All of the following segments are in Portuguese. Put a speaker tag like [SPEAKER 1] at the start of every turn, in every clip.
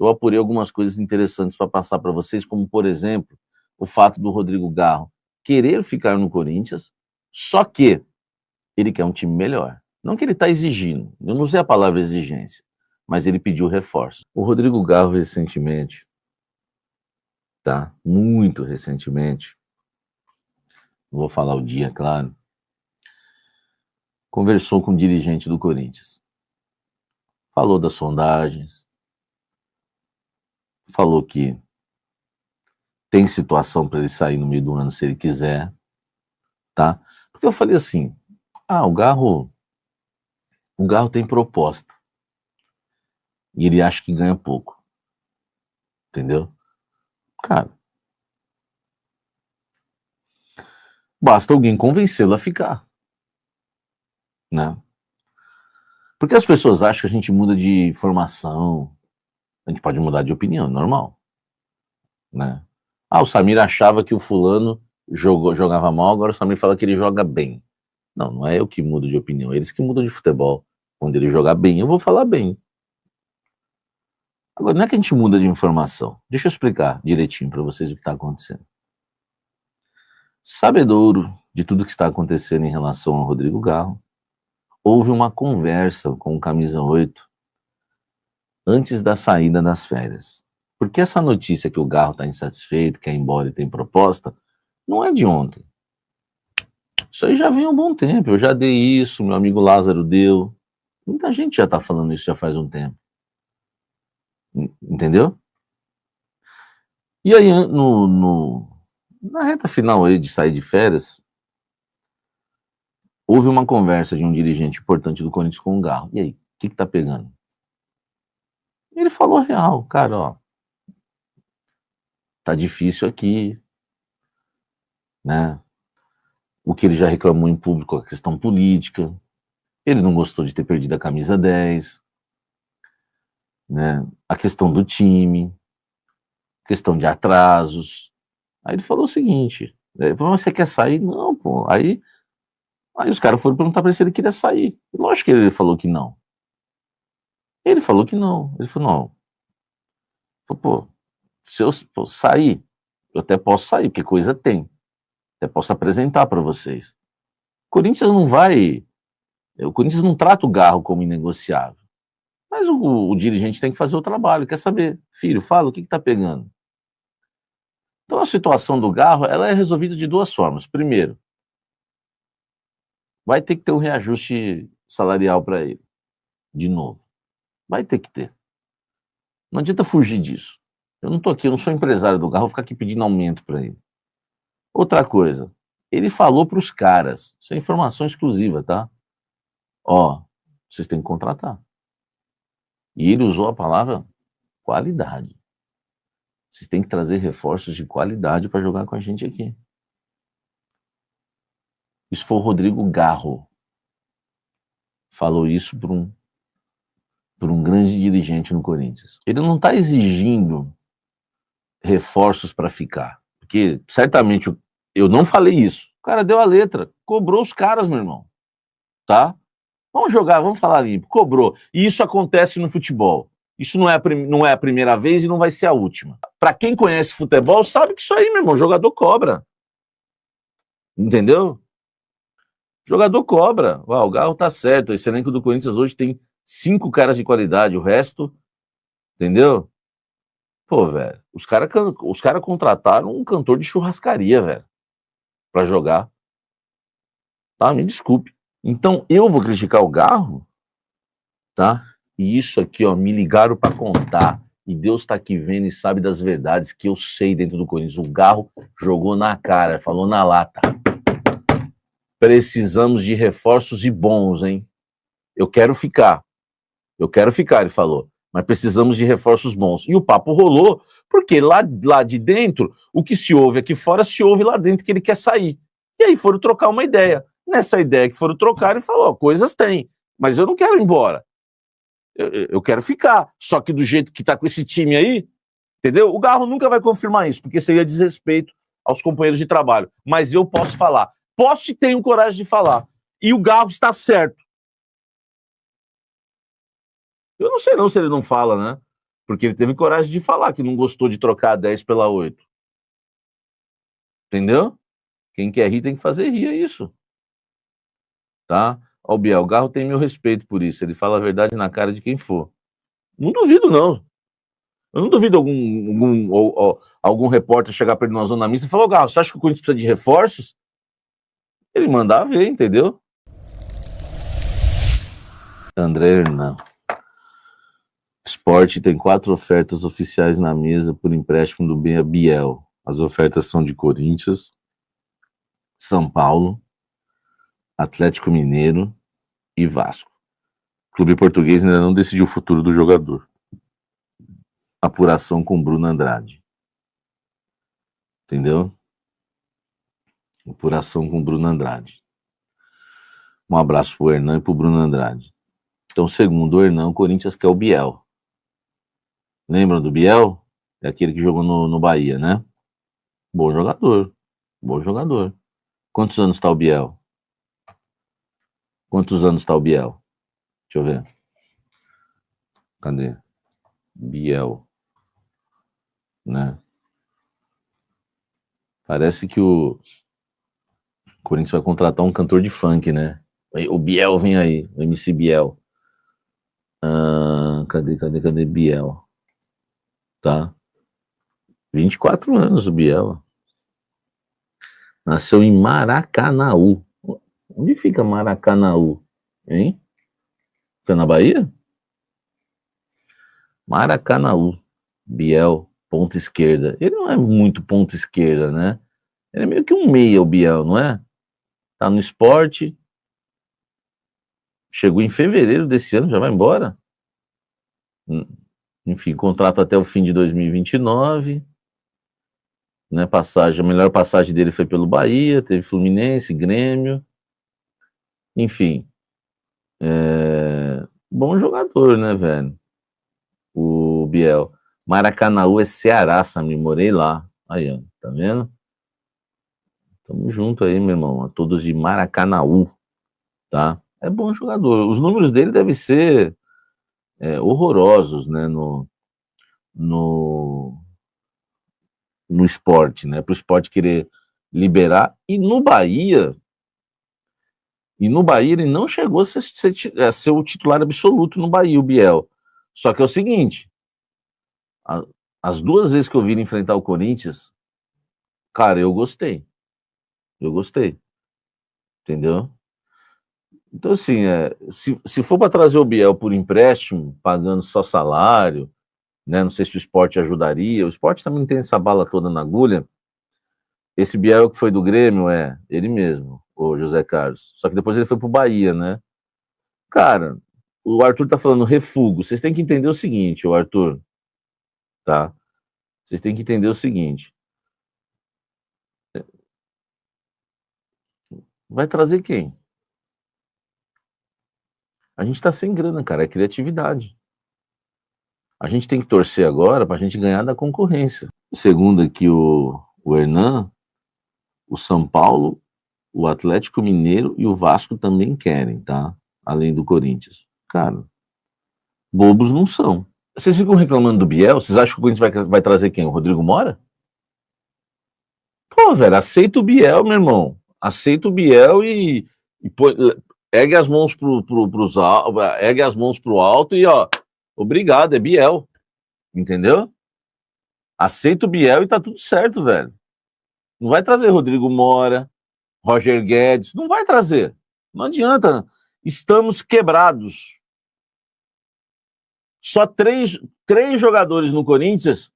[SPEAKER 1] eu apurei algumas coisas interessantes para passar para vocês, como, por exemplo, o fato do Rodrigo Garro querer ficar no Corinthians, só que ele quer um time melhor. Não que ele está exigindo, eu não usei a palavra exigência, mas ele pediu reforço. O Rodrigo Garro, recentemente, tá? Muito recentemente, vou falar o dia, claro, conversou com o dirigente do Corinthians. Falou das sondagens, falou que tem situação para ele sair no meio do ano se ele quiser, tá? Porque eu falei assim, o Garro tem proposta. E ele acha que ganha pouco. Entendeu? Cara, basta alguém convencê-lo a ficar, né? Porque as pessoas acham que a gente muda de formação, a gente pode mudar de opinião, normal, né? O Samir achava que o fulano jogava mal, agora o Samir fala que ele joga bem. Não, não é eu que mudo de opinião, eles que mudam de futebol. Quando ele jogar bem, eu vou falar bem. Agora, não é que a gente muda de informação. Deixa eu explicar direitinho para vocês o que está acontecendo. Sabedouro de tudo que está acontecendo em relação ao Rodrigo Garro, houve uma conversa com o Camisa 8 antes da saída das férias. Porque essa notícia que o Garro está insatisfeito, quer ir embora e tem proposta, não é de ontem. Isso aí já vem há um bom tempo. Eu já dei isso, meu amigo Lázaro deu. Muita gente já está falando isso já faz um tempo. Entendeu? E aí, na reta final aí de sair de férias, houve uma conversa de um dirigente importante do Corinthians com o Garro. E aí, o que tá pegando? Ele falou a real, cara, ó, tá difícil aqui, né? O que ele já reclamou em público, a questão política, ele não gostou de ter perdido a camisa 10, né? A questão do time, questão de atrasos. Aí ele falou o seguinte, você quer sair? Não, pô, Aí os caras foram perguntar pra ele se ele queria sair. Lógico que ele falou que não. Ele falou que não. Ele falou, não. Pô, se eu sair, eu até posso sair, porque coisa tem. Até posso apresentar para vocês. O Corinthians não trata o Garro como inegociável. Mas o dirigente tem que fazer o trabalho. Quer saber? Filho, fala, o que tá pegando? Então a situação do Garro, ela é resolvida de duas formas. Primeiro, vai ter que ter um reajuste salarial para ele. De novo. Vai ter que ter. Não adianta fugir disso. Eu não tô aqui, eu não sou empresário do Garro, vou ficar aqui pedindo aumento para ele. Outra coisa, ele falou para os caras, isso é informação exclusiva, tá? Ó, vocês têm que contratar. E ele usou a palavra qualidade. Vocês têm que trazer reforços de qualidade para jogar com a gente aqui. Isso foi o Rodrigo Garro. Falou isso por um grande dirigente no Corinthians. Ele não está exigindo reforços para ficar. Porque certamente eu não falei isso. O cara deu a letra, cobrou os caras, meu irmão. Tá? Vamos jogar, vamos falar limpo. Cobrou. E isso acontece no futebol. Isso não é a primeira vez e não vai ser a última. Para quem conhece futebol, sabe que isso aí, meu irmão, jogador cobra. Entendeu? Jogador cobra. O Garro tá certo. Esse elenco do Corinthians hoje tem 5 caras de qualidade. O resto, entendeu? Pô, velho, os cara contrataram um cantor de churrascaria, velho, pra jogar. Tá? Me desculpe. Então, eu vou criticar o Garro, tá? E isso aqui, ó, me ligaram pra contar. E Deus tá aqui vendo e sabe das verdades que eu sei dentro do Corinthians. O Garro jogou na cara, falou na lata. Precisamos de reforços e bons, hein? Eu quero ficar, ele falou. Mas precisamos de reforços bons. E o papo rolou, porque lá de dentro, o que se ouve aqui fora, se ouve lá dentro que ele quer sair. E aí foram trocar uma ideia. Nessa ideia que foram trocar, ele falou, coisas tem, mas eu não quero ir embora. Eu quero ficar. Só que do jeito que tá com esse time aí, entendeu? O Garro nunca vai confirmar isso, porque seria desrespeito aos companheiros de trabalho. Mas eu posso falar. Posso e tenho coragem de falar. E o Garro está certo. Eu não sei não se ele não fala, né? Porque ele teve coragem de falar que não gostou de trocar a 10 pela 8. Entendeu? Quem quer rir tem que fazer rir, é isso. Tá? Ó, o Biel, o Garro tem meu respeito por isso. Ele fala a verdade na cara de quem for. Não duvido, não. Eu não duvido algum repórter chegar para ele numa zona mista e falar: ô, Garro, você acha que o Corinthians precisa de reforços? Ele mandar ver, entendeu? André Hernan. Sport tem 4 ofertas oficiais na mesa por empréstimo do Biel. As ofertas são de Corinthians, São Paulo, Atlético Mineiro e Vasco. O clube português ainda não decidiu o futuro do jogador. Apuração com Bruno Andrade. Entendeu? Apuração com Bruno Andrade. Um abraço pro Hernan e pro Bruno Andrade. Então, segundo o Hernan, o Corinthians quer o Biel. Lembram do Biel? É aquele que jogou no Bahia, né? Bom jogador. Bom jogador. Quantos anos está o Biel? Quantos anos está o Biel? Deixa eu ver. Cadê? Biel. Né? Parece que o Corinthians vai contratar um cantor de funk, né? O Biel vem aí, o MC Biel. Cadê Biel? Tá. 24 anos o Biel. Nasceu em Maracanaú. Onde fica Maracanaú? Hein? Fica na Bahia? Maracanaú. Biel, ponta esquerda. Ele não é muito ponta esquerda, né? Ele é meio que um meia, o Biel, não é? Tá no Sport. Chegou em fevereiro desse ano, já vai embora. Enfim, contrato até o fim de 2029. Né, a melhor passagem dele foi pelo Bahia, teve Fluminense, Grêmio. Enfim. Bom jogador, né, velho? O Biel. Maracanaú é Ceará, Samir, morei lá. Aí, ó, tá vendo? Tamo junto aí, meu irmão. A todos de Maracanaú, tá? É bom jogador. Os números dele devem ser horrorosos, né, no esporte, né? Para o esporte querer liberar. E no Bahia ele não chegou a ser o titular absoluto no Bahia, o Biel. Só que é o seguinte, as 2 vezes que eu vi ele enfrentar o Corinthians, cara, eu gostei. Entendeu? Então, assim, se for para trazer o Biel por empréstimo, pagando só salário, né? Não sei se o esporte ajudaria. O esporte também não tem essa bala toda na agulha. Esse Biel que foi do Grêmio ele mesmo, o José Carlos. Só que depois ele foi pro Bahia, né? Cara, o Arthur tá falando refúgio. Vocês têm que entender o seguinte, o Arthur, tá? Vocês têm que entender o seguinte. Vai trazer quem? A gente tá sem grana, cara. É criatividade. A gente tem que torcer agora pra gente ganhar da concorrência. Segundo aqui o Hernan, o São Paulo, o Atlético Mineiro e o Vasco também querem, tá? Além do Corinthians. Cara, bobos não são. Vocês ficam reclamando do Biel? Vocês acham que o Corinthians vai trazer quem? O Rodrigo Mora? Pô, velho, aceita o Biel, meu irmão. Aceita o Biel e ergue as mãos ergue as mãos pro alto e, ó, obrigado, é Biel. Entendeu? Aceita o Biel e tá tudo certo, velho. Não vai trazer Rodrigo Mora, Roger Guedes, não vai trazer. Não adianta. Estamos quebrados. Só três jogadores no Corinthians,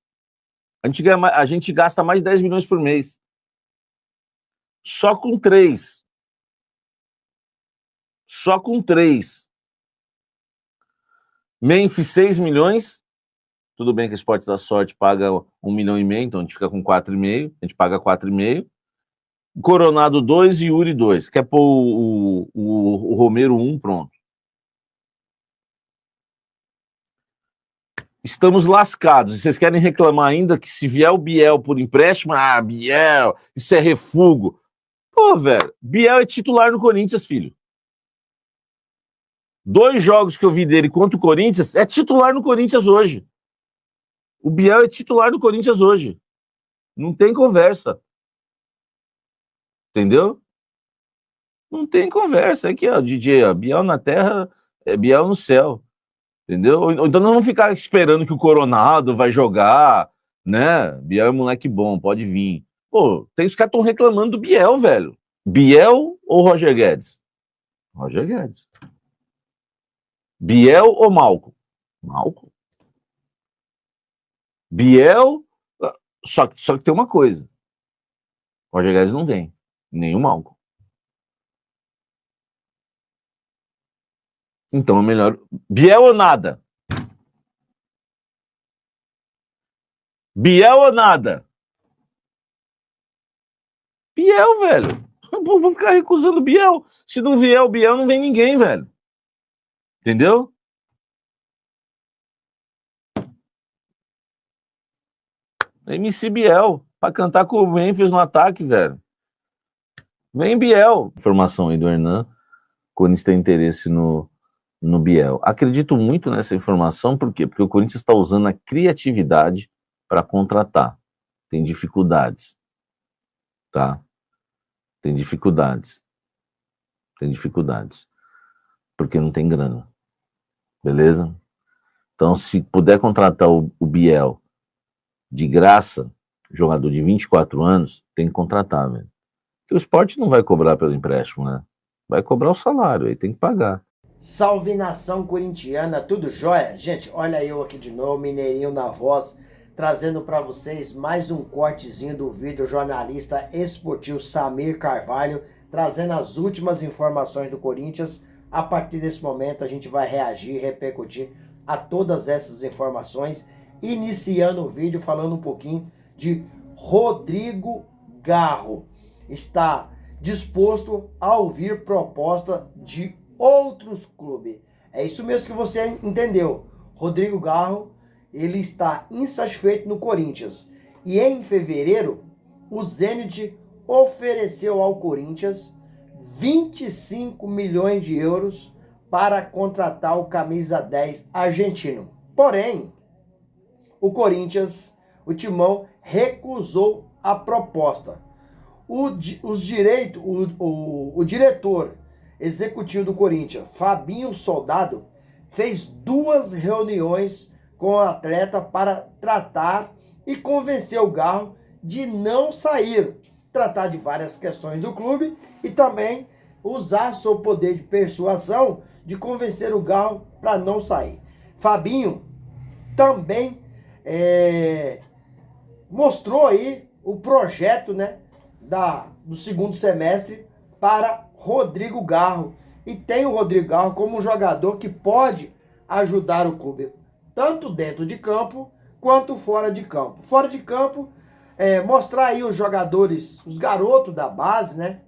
[SPEAKER 1] a gente gasta mais de 10 milhões por mês. Só com 3. Só com 3. Memphis, 6 milhões. Tudo bem que o Esporte da Sorte paga 1,5 milhão, então a gente fica com 4,5. A gente paga 4,5. Coronado 2 e Yuri 2. Quer pôr o Romero 1, pronto. Estamos lascados. E vocês querem reclamar ainda que se vier o Biel por empréstimo, Biel, isso é refúgio. Pô, velho, Biel é titular no Corinthians, filho. 2 jogos que eu vi dele contra o Corinthians, é titular no Corinthians hoje. O Biel é titular do Corinthians hoje. Não tem conversa. Entendeu? Não tem conversa. Aqui, ó, DJ, ó, Biel na terra, é Biel no céu. Entendeu? Então não vamos ficar esperando que o Coronado vai jogar, né? Biel é moleque bom, pode vir. Pô, tem os caras estão reclamando do Biel, velho. Biel ou Roger Guedes? Roger Guedes. Biel ou Malcom? Malcom. Biel, só que tem uma coisa. Roger Guedes não vem, nem o Malcom. Então é melhor. Biel ou nada? Biel ou nada? Biel, velho. Vou ficar recusando Biel. Se não vier o Biel, não vem ninguém, velho. Entendeu? MC Biel, pra cantar com o Memphis no ataque, velho. Vem Biel. Informação aí do Hernan. Corinthians tem interesse no Biel. Acredito muito nessa informação, por quê? Porque o Corinthians está usando a criatividade para contratar. Tem dificuldades. Tá? Tem dificuldades. Porque não tem grana. Beleza? Então, se puder contratar o Biel de graça, jogador de 24 anos, tem que contratar, velho. Porque o Sport não vai cobrar pelo empréstimo, né? Vai cobrar o salário, aí tem que pagar.
[SPEAKER 2] Salve nação corintiana, tudo jóia? Gente, olha eu aqui de novo, Mineirinho na voz, trazendo para vocês mais um cortezinho do vídeo jornalista esportivo Samir Carvalho, trazendo as últimas informações do Corinthians. A partir desse momento a gente vai reagir, repercutir a todas essas informações, iniciando o vídeo falando um pouquinho de Rodrigo Garro. Está disposto a ouvir proposta de outros clubes. É isso mesmo que você entendeu. Rodrigo Garro, ele está insatisfeito no Corinthians. E em fevereiro, o Zenit ofereceu ao Corinthians 25 milhões de euros para contratar o camisa 10 argentino. Porém, o Corinthians, o Timão, recusou a proposta. O diretor executivo do Corinthians, Fabinho Soldado, fez 2 reuniões com o atleta para tratar e convencer o Garro de não sair. Tratar de várias questões do clube e também usar seu poder de persuasão de convencer o Garro para não sair. Fabinho também mostrou aí o projeto, né, do segundo semestre para Rodrigo Garro. E tem o Rodrigo Garro como um jogador que pode ajudar o clube, tanto dentro de campo quanto fora de campo. Fora de campo, mostrar aí os jogadores, os garotos da base, né,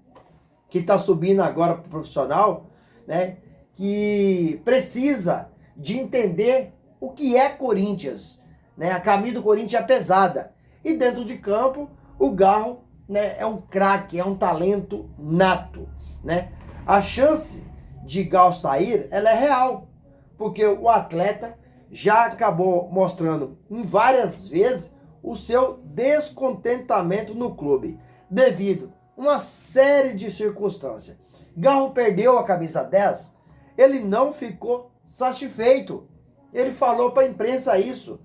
[SPEAKER 2] que tá subindo agora pro profissional, né, que precisa de entender o que é Corinthians, né, a camisa do Corinthians é pesada. E dentro de campo, o Garro, né, é um craque, é um talento nato, né? A chance de Garro sair, ela é real, porque o atleta já acabou mostrando em várias vezes o seu descontentamento no clube, devido a uma série de circunstâncias. Garro perdeu a camisa 10, ele não ficou satisfeito. Ele falou para a imprensa isso.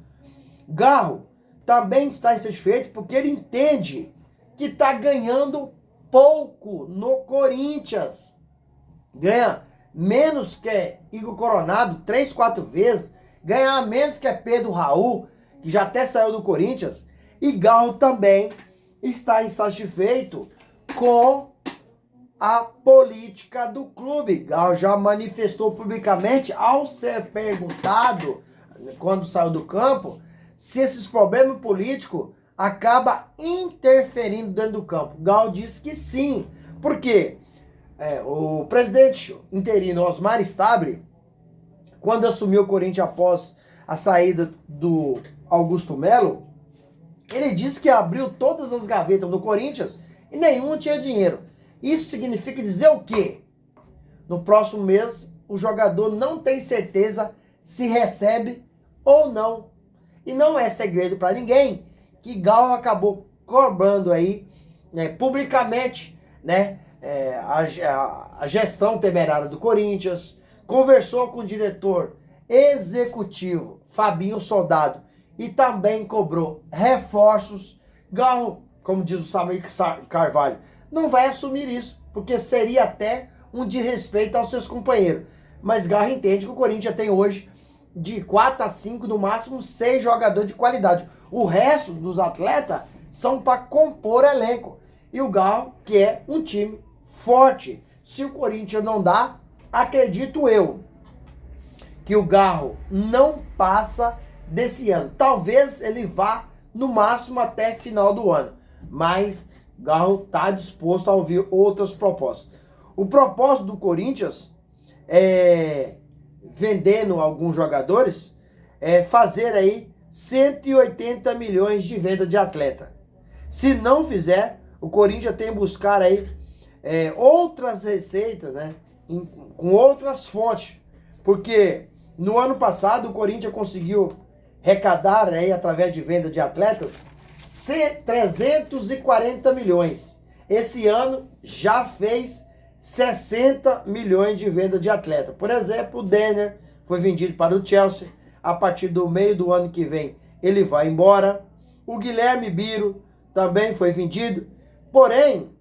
[SPEAKER 2] Garro também está insatisfeito porque ele entende que está ganhando pouco no Corinthians. Ganha menos que Igor Coronado 3, 4 vezes. Ganha menos que Pedro Raul, que já até saiu do Corinthians. E Garro também está insatisfeito com a política do clube. Garro já manifestou publicamente, ao ser perguntado, quando saiu do campo, se esses problemas políticos acabam interferindo dentro do campo. Garro disse que sim. Por quê? O presidente interino Osmar Stabile, quando assumiu o Corinthians após a saída do Augusto Melo, ele disse que abriu todas as gavetas no Corinthians e nenhuma tinha dinheiro. Isso significa dizer o quê? No próximo mês, o jogador não tem certeza se recebe ou não. E não é segredo para ninguém que Galo acabou cobrando aí, né, publicamente, né, a gestão temerária do Corinthians, conversou com o diretor executivo Fabinho Soldado e também cobrou reforços. Galo, como diz o Samir Carvalho, não vai assumir isso, porque seria até um desrespeito aos seus companheiros. Mas Galo entende que o Corinthians tem hoje de 4 a 5, no máximo 6 jogadores de qualidade. O resto dos atletas são para compor elenco. E o Galo quer um time forte. Se o Corinthians não dá, acredito eu que o Galo não passa desse ano. Talvez ele vá no máximo até final do ano. Mas o Galo está disposto a ouvir outras propostas. O propósito do Corinthians é, vendendo alguns jogadores, fazer aí 180 milhões de venda de atleta. Se não fizer, o Corinthians tem que buscar aí outras receitas, né, com outras fontes. Porque no ano passado o Corinthians conseguiu arrecadar aí, através de venda de atletas, 340 milhões. Esse ano já fez 60 milhões de venda de atleta. Por exemplo, o Denner foi vendido para o Chelsea. A partir do meio do ano que vem, ele vai embora. O Guilherme Biro também foi vendido. Porém,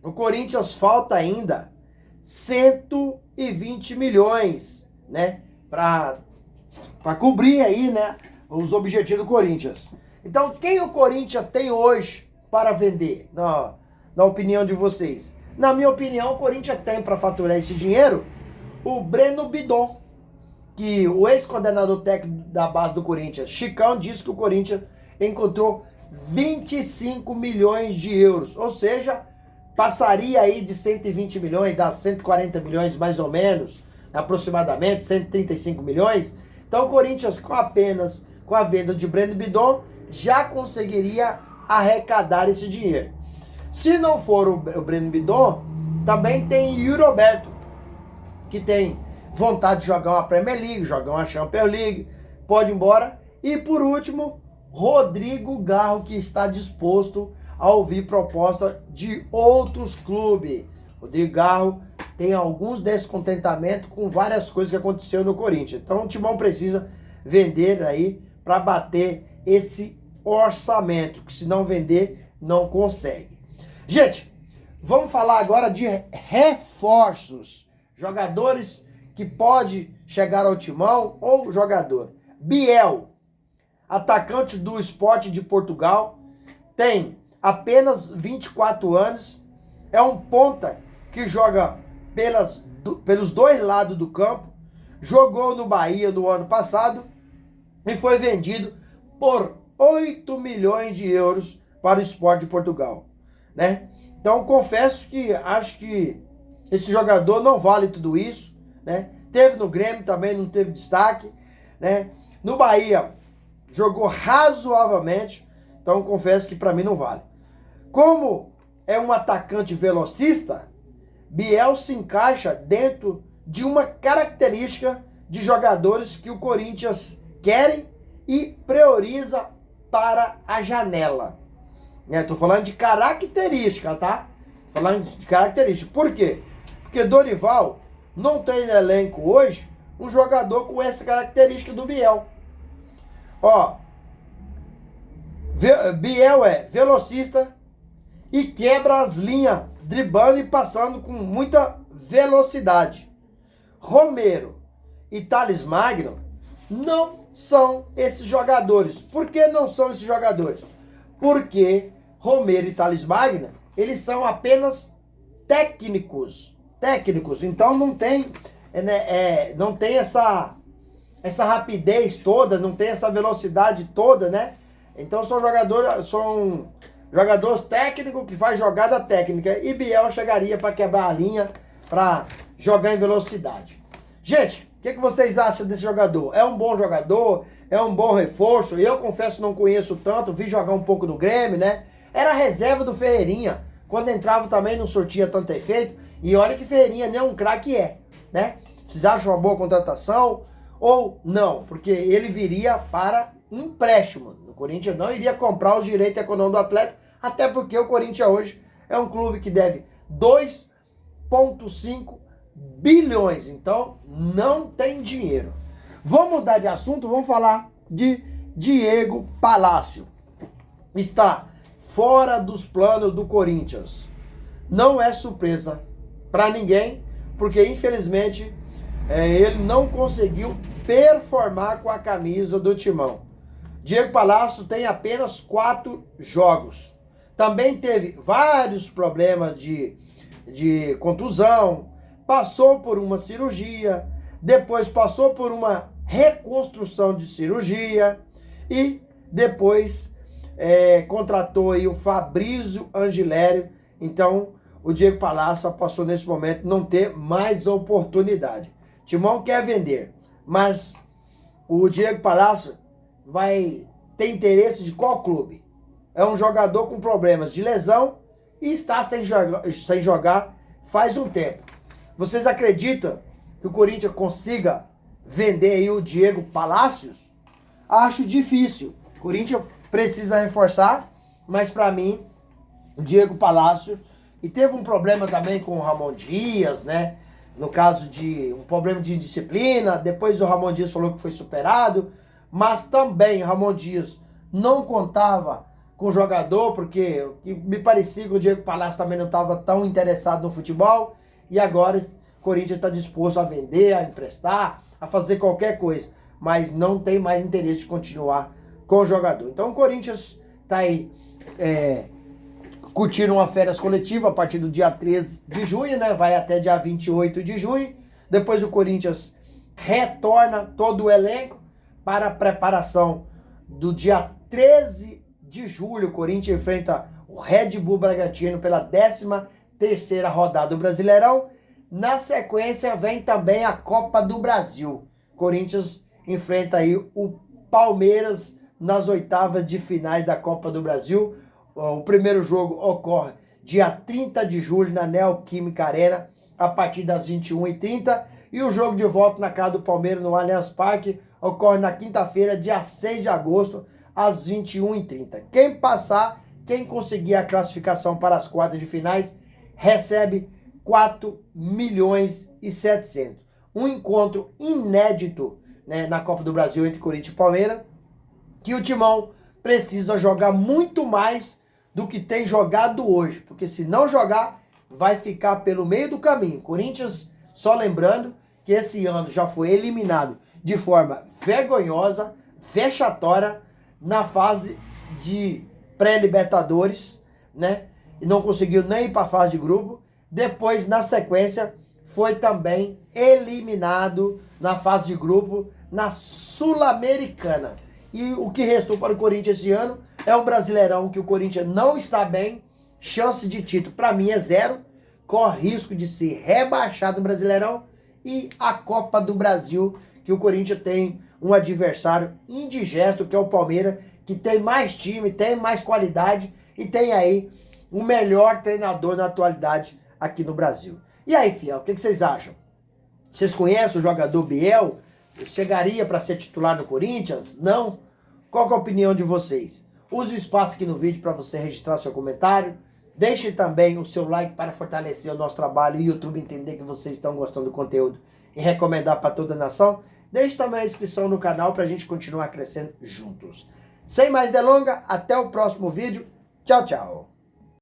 [SPEAKER 2] o Corinthians falta ainda 120 milhões, né, para cobrir aí, né, os objetivos do Corinthians. Então, quem o Corinthians tem hoje para vender, na opinião de vocês? Na minha opinião, o Corinthians tem para faturar esse dinheiro o Breno Bidon, que o ex-coordenador técnico da base do Corinthians, Chicão, disse que o Corinthians encontrou 25 milhões de euros. Ou seja, passaria aí de 120 milhões, dá 140 milhões mais ou menos, aproximadamente, 135 milhões. Então o Corinthians, com a venda de Breno Bidon, já conseguiria arrecadar esse dinheiro. Se não for o Breno Bidon, também tem Yuri Alberto, que tem vontade de jogar uma Premier League, jogar uma Champions League, pode ir embora. E por último, Rodrigo Garro, que está disposto a ouvir proposta de outros clubes. Rodrigo Garro tem alguns descontentamentos com várias coisas que aconteceu no Corinthians. Então o Timão precisa vender aí para bater esse orçamento, que se não vender, não consegue. Gente, vamos falar agora de reforços. Jogadores que pode chegar ao Timão ou jogador. Biel, atacante do Sport de Portugal, tem apenas 24 anos, é um ponta que joga pelos dois lados do campo, jogou no Bahia no ano passado e foi vendido por 8 milhões de euros para o Sport de Portugal, né? Então confesso que acho que esse jogador não vale tudo isso, né? Teve no Grêmio também, não teve destaque, né? No Bahia jogou razoavelmente, então confesso que para mim não vale. Como é um atacante velocista, Biel se encaixa dentro de uma característica de jogadores que o Corinthians querem e prioriza para a janela. Tô falando de característica, tá? Falando de característica. Por quê? Porque Dorival não tem no elenco hoje um jogador com essa característica do Biel. Ó, Biel é velocista e quebra as linhas, driblando e passando com muita velocidade. Romero e Thales Magno não são esses jogadores. Por que não são esses jogadores? Porque Romero e Thales Magno, eles são apenas técnicos. Então não tem, não tem essa rapidez toda, não tem essa velocidade toda, né? Então são jogadores técnicos que faz jogada técnica. E Biel chegaria para quebrar a linha, para jogar em velocidade. Gente, o que vocês acham desse jogador? É um bom jogador? É um bom reforço? Eu confesso não conheço tanto, vi jogar um pouco no Grêmio, né? Era reserva do Ferreirinha. Quando entrava também não sortia tanto efeito. E olha que Ferreirinha nem um craque né? Vocês acham uma boa contratação? ou não, porque ele viria para empréstimo. O Corinthians não iria comprar os direitos econômicos do atleta, até porque o Corinthians hoje é um clube que deve 2,5 bilhões, então não tem dinheiro. Vamos mudar de assunto, vamos falar de Diego Palacio. Está fora dos planos do Corinthians. Não é surpresa para ninguém, porque infelizmente ele não conseguiu performar com a camisa do Timão. Diego Palacio tem apenas 4 jogos. Também teve vários problemas de contusão, passou por uma cirurgia, depois passou por uma reconstrução de cirurgia e depois contratou aí o Fabrício Angilério. Então o Diego Palacio passou nesse momento não ter mais oportunidade. Timão quer vender, mas o Diego Palacio vai ter interesse de qual clube? É um jogador com problemas de lesão e está sem jogar faz um tempo. Vocês acreditam que o Corinthians consiga vender aí o Diego Palacio? Acho difícil. O Corinthians precisa reforçar, mas para mim, o Diego Palacio, e teve um problema também com o Ramon Dias, né? No caso de um problema de disciplina, depois o Ramon Dias falou que foi superado, mas também Ramon Dias não contava com o jogador, porque me parecia que o Diego Palacio também não estava tão interessado no futebol, e agora o Corinthians está disposto a vender, a emprestar, a fazer qualquer coisa, mas não tem mais interesse de continuar com o jogador. Então o Corinthians está aí curtindo uma férias coletiva a partir do dia 13 de junho, né? Vai até dia 28 de junho. Depois o Corinthians retorna todo o elenco para a preparação do dia 13 de julho. O Corinthians enfrenta o Red Bull Bragantino pela 13ª rodada do Brasileirão. Na sequência vem também a Copa do Brasil. O Corinthians enfrenta aí o Palmeiras nas oitavas de finais da Copa do Brasil. O primeiro jogo ocorre dia 30 de julho na Neoquímica Arena, a partir das 21h30. E o jogo de volta na casa do Palmeiras, no Allianz Parque, ocorre na quinta-feira, dia 6 de agosto, às 21h30. Quem passar, quem conseguir a classificação para as quartas de finais, recebe 4.700.000. Um encontro inédito, né, na Copa do Brasil entre Corinthians e Palmeiras, que o Timão precisa jogar muito mais do que tem jogado hoje, porque se não jogar, vai ficar pelo meio do caminho. Corinthians, só lembrando que esse ano já foi eliminado de forma vergonhosa, vexatória, na fase de pré-libertadores, né? E não conseguiu nem ir para a fase de grupo. Depois, na sequência, foi também eliminado na fase de grupo na Sul-Americana. E o que restou para o Corinthians esse ano é o Brasileirão, que o Corinthians não está bem, chance de título para mim é 0, corre risco de ser rebaixado no Brasileirão, e a Copa do Brasil, que o Corinthians tem um adversário indigesto, que é o Palmeiras, que tem mais time, tem mais qualidade e tem aí o melhor treinador na atualidade aqui no Brasil. E aí, fiel, o que vocês acham? Vocês conhecem o jogador Biel? Chegaria para ser titular no Corinthians? Não? Qual que é a opinião de vocês? Use o espaço aqui no vídeo para você registrar seu comentário. Deixe também o seu like para fortalecer o nosso trabalho e o YouTube entender que vocês estão gostando do conteúdo e recomendar para toda a nação. Deixe também a inscrição no canal para a gente continuar crescendo juntos. Sem mais delongas, até o próximo vídeo. Tchau, tchau.